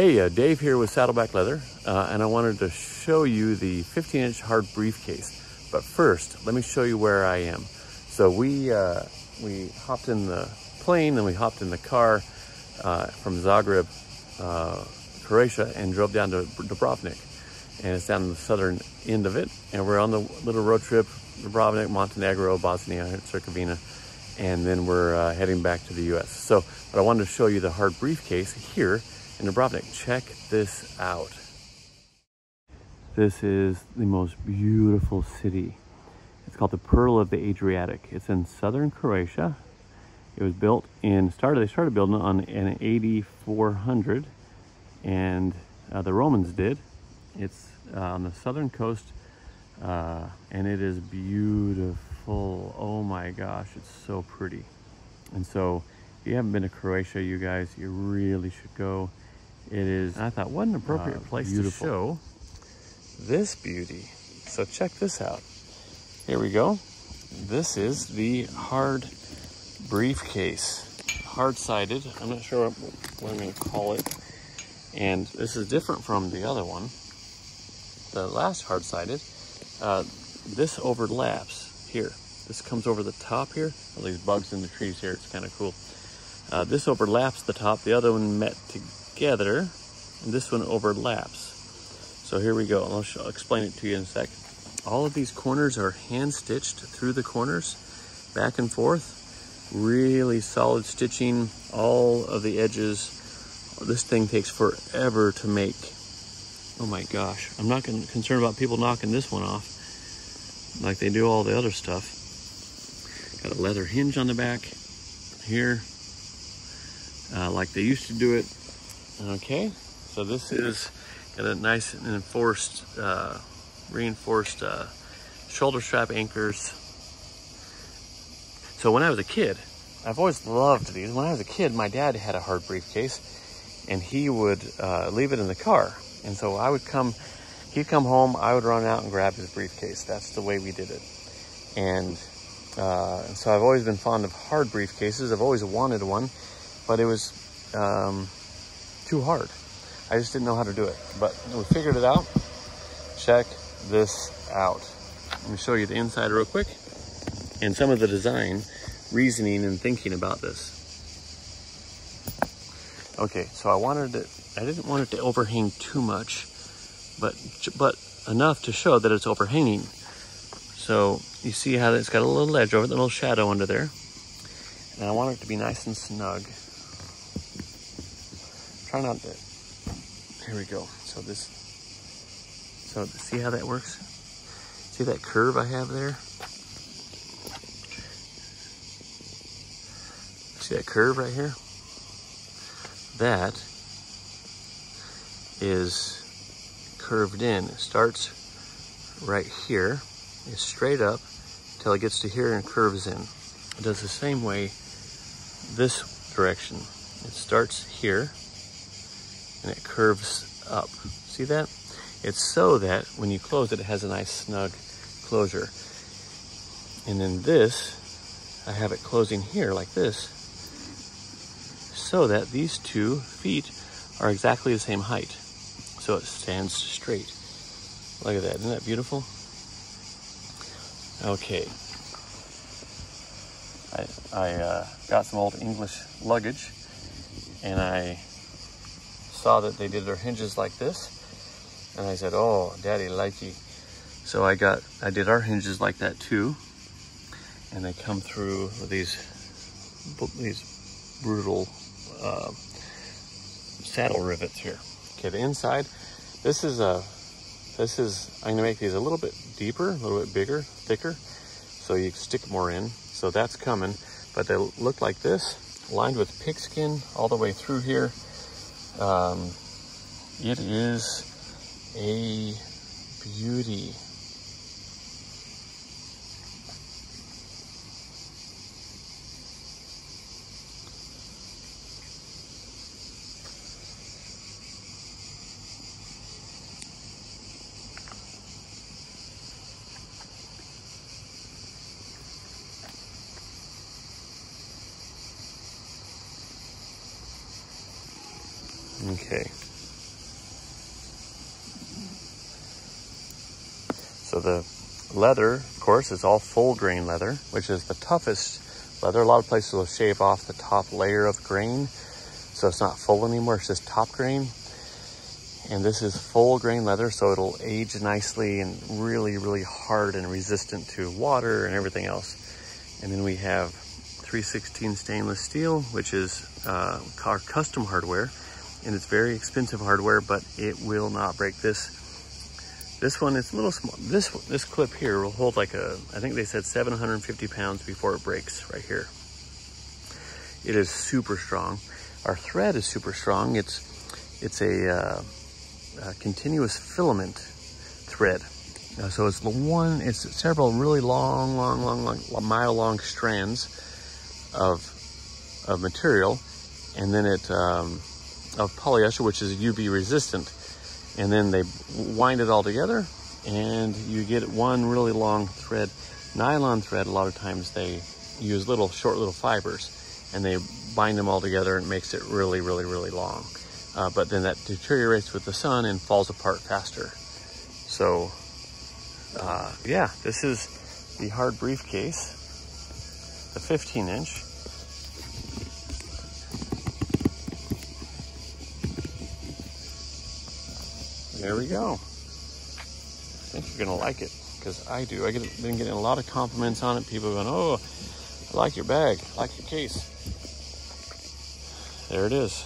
Hey, Dave here with Saddleback Leather, and I wanted to show you the 15-inch hard briefcase. But first, let me show you where I am. So we hopped in the plane and we hopped in the car from Zagreb, Croatia, and drove down to Dubrovnik. And it's down the southern end of it. And we're on the little road trip, Dubrovnik, Montenegro, Bosnia, Herzegovina, and then we're heading back to the US. So, but I wanted to show you the hard briefcase here in Dubrovnik. Check this out. This is the most beautiful city. It's called the Pearl of the Adriatic. It's in southern Croatia. It was built they started building it on in 8400, and the Romans did. It's on the southern coast, and it is beautiful. Oh my gosh, it's so pretty. And so if you haven't been to Croatia, you guys, you really should go. It is, I thought, what an appropriate place to show this beauty. So check this out. Here we go. This is the hard briefcase, hard-sided. I'm not sure what I'm going to call it. And this is different from the other one, the last hard-sided. This overlaps here. This comes over the top here. All these bugs in the trees here. It's kind of cool. This overlaps the top. The other one met together, and this one overlaps. So here we go. I'll explain it to you in a sec. All of these corners are hand stitched through the corners, back and forth. Really solid stitching. All of the edges. This thing takes forever to make. Oh my gosh. I'm not concerned about people knocking this one off like they do all the other stuff. Got a leather hinge on the back here, like they used to do it. Okay, so this is got a nice and reinforced shoulder strap anchors. So when I was a kid, I've always loved these. When I was a kid, my dad had a hard briefcase, and he would leave it in the car. And so he'd come home, I would run out and grab his briefcase. That's the way we did it. And so I've always been fond of hard briefcases. I've always wanted one, but it was too hard. I just didn't know how to do it, but we figured it out. Check this out. Let me show you the inside real quick and some of the design, reasoning, and thinking about this. Okay, so I didn't want it to overhang too much, but enough to show that it's overhanging. So you see how it's got a little edge over it, a little shadow under there. And I want it to be nice and snug. Try not to, here we go. So see how that works? See that curve I have there? See that curve right here? That is curved in. It starts right here. It's straight up until it gets to here and curves in. It does the same way this direction. It starts here and it curves up. See that? It's so that when you close it, it has a nice snug closure. And then this, I have it closing here like this, so that these 2 feet are exactly the same height. So it stands straight. Look at that, isn't that beautiful? Okay. I got some old English luggage, and I saw that they did their hinges like this, and I said, "Oh, Daddy, likey." So I did our hinges like that too, and they come through with these brutal saddle rivets here. Okay, the inside. This is I'm gonna make these a little bit deeper, a little bit bigger, thicker, so you stick more in. So that's coming, but they look like this, lined with pigskin all the way through here. It is a beauty. Okay, So the leather, of course, is all full grain leather, which is the toughest leather. A lot of places will shave off the top layer of grain, so it's not full anymore, it's just top grain. And this is full grain leather, so it'll age nicely and really, really hard and resistant to water and everything else. And then we have 316 stainless steel, which is our custom hardware, and it's very expensive hardware, but it will not break. This one is a little small. This clip here will hold like I think they said 750 pounds before it breaks right here. It is super strong. Our thread is super strong. It's a continuous filament thread. So it's several really long, mile-long strands of material, and then of polyester, which is UV resistant. And then they wind it all together, and you get one really long thread. Nylon thread, a lot of times they use short little fibers, and they bind them all together, and it makes it really, really, really long. But then that deteriorates with the sun and falls apart faster. So, yeah, this is the hard briefcase, the 15-inch. There we go. I think you're gonna like it, because I do. I've been getting a lot of compliments on it. People going, "Oh, I like your bag, I like your case." There it is.